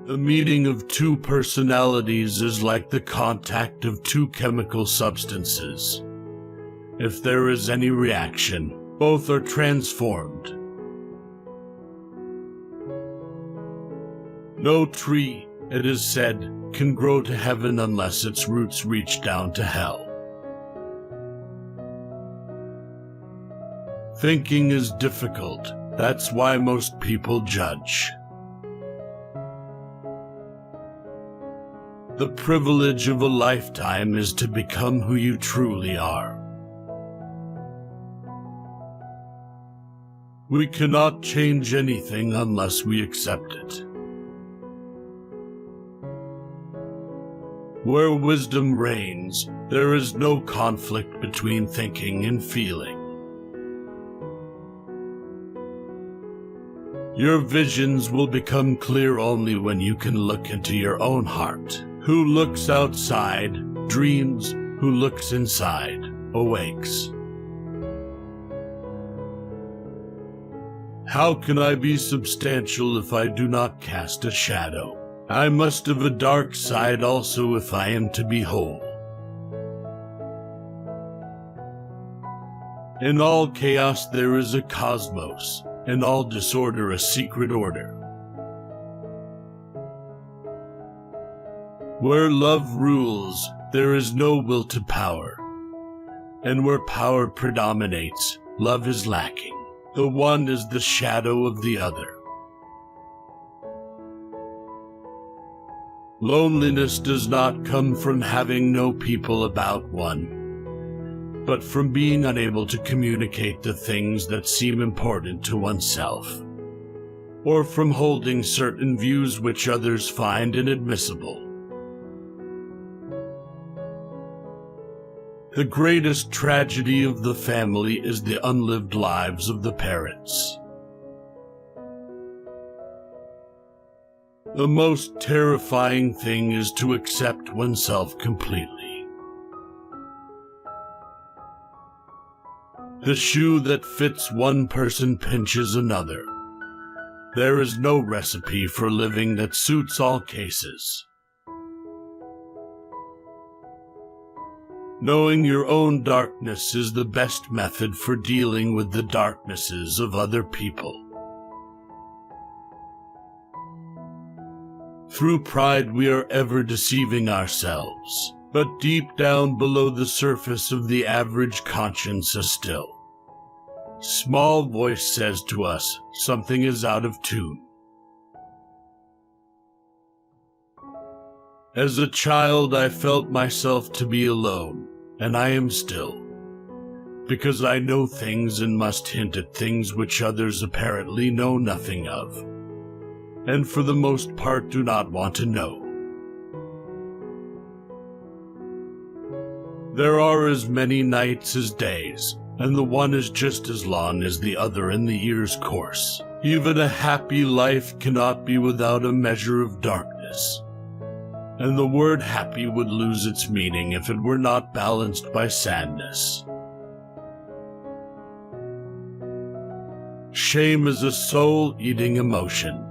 The meeting of two personalities is like the contact of two chemical substances. If there is any reaction, both are transformed. No tree, it is said, can grow to heaven unless its roots reach down to hell. Thinking is difficult. That's why most people judge. The privilege of a lifetime is to become who you truly are. We cannot change anything unless we accept it. Where wisdom reigns, there is no conflict between thinking and feeling. Your visions will become clear only when you can look into your own heart. Who looks outside, dreams. Who looks inside, awakes. How can I be substantial if I do not cast a shadow? I must have a dark side also if I am to be whole. In all chaos there is a cosmos, in all disorder a secret order. Where love rules, there is no will to power. And where power predominates, love is lacking. The one is the shadow of the other. Loneliness does not come from having no people about one, but from being unable to communicate the things that seem important to oneself, or from holding certain views which others find inadmissible. The greatest tragedy of the family is the unlived lives of the parents. The most terrifying thing is to accept oneself completely. The shoe that fits one person pinches another. There is no recipe for living that suits all cases. Knowing your own darkness is the best method for dealing with the darknesses of other people. Through pride we are ever deceiving ourselves, but deep down below the surface of the average conscience a still small voice says to us, something is out of tune. As a child I felt myself to be alone, and I am still, because I know things and must hint at things which others apparently know nothing of, and for the most part do not want to know. There are as many nights as days, and the one is just as long as the other in the year's course. Even a happy life cannot be without a measure of darkness, and the word happy would lose its meaning if it were not balanced by sadness. Shame is a soul-eating emotion.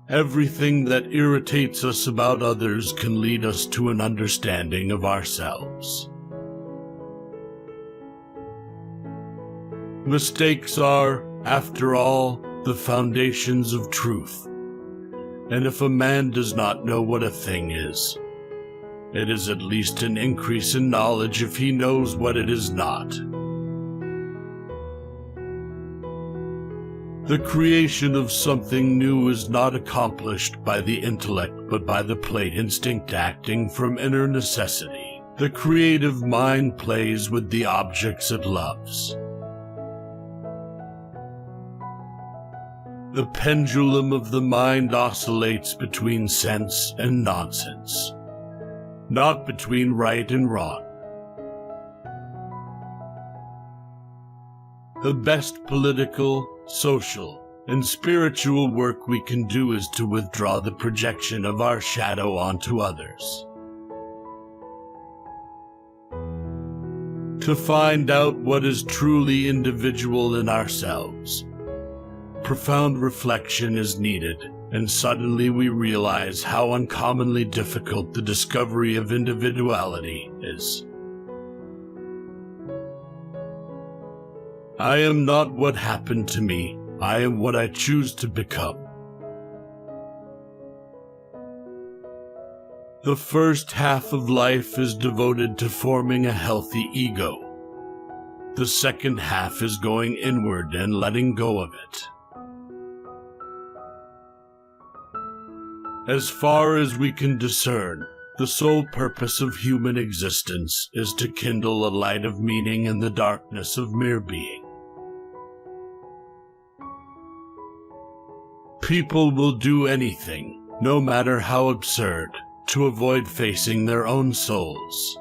Everything that irritates us about others can lead us to an understanding of ourselves. Mistakes are, after all, the foundations of truth. And if a man does not know what a thing is, it is at least an increase in knowledge if he knows what it is not. The creation of something new is not accomplished by the intellect but by the plate instinct acting from inner necessity. The creative mind plays with the objects it loves. The pendulum of the mind oscillates between sense and nonsense, not between right and wrong. The best political, social, and spiritual work we can do is to withdraw the projection of our shadow onto others. To find out what is truly individual in ourselves. Profound reflection is needed, and suddenly we realize how uncommonly difficult the discovery of individuality is. I am not what happened to me, I am what I choose to become. The first half of life is devoted to forming a healthy ego. The second half is going inward and letting go of it. As far as we can discern, the sole purpose of human existence is to kindle a light of meaning in the darkness of mere being. People will do anything, no matter how absurd, to avoid facing their own souls.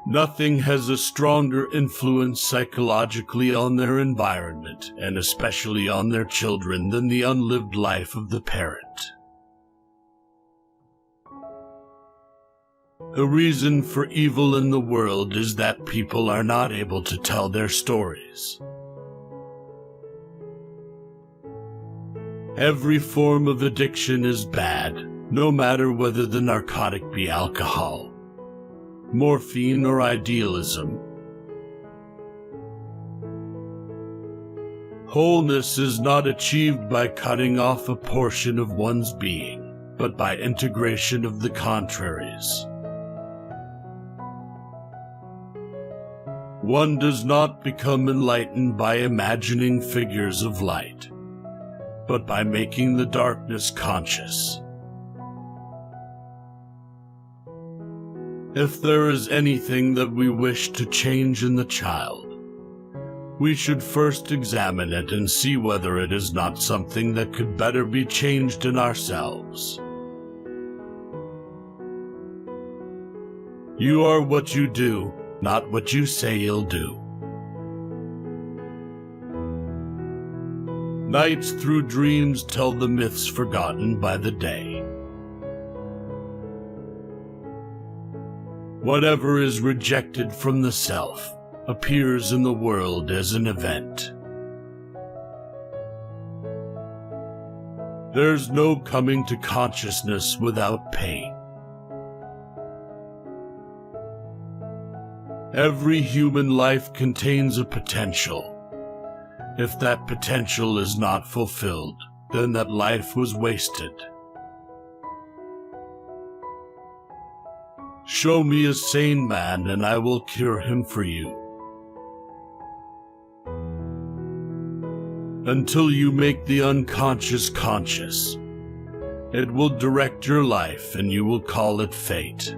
Nothing has a stronger influence psychologically on their environment, and especially on their children, than the unlived life of the parent. The reason for evil in the world is that people are not able to tell their stories. Every form of addiction is bad, no matter whether the narcotic be alcohol, morphine, or idealism. Wholeness is not achieved by cutting off a portion of one's being, but by integration of the contraries. One does not become enlightened by imagining figures of light, but by making the darkness conscious. If there is anything that we wish to change in the child, we should first examine it and see whether it is not something that could better be changed in ourselves. You are what you do, not what you say you'll do. Nights through dreams tell the myths forgotten by the day. Whatever is rejected from the self appears in the world as an event. There's no coming to consciousness without pain. Every human life contains a potential. If that potential is not fulfilled, then that life was wasted. Show me a sane man and I will cure him for you. Until you make the unconscious conscious, it will direct your life and you will call it fate.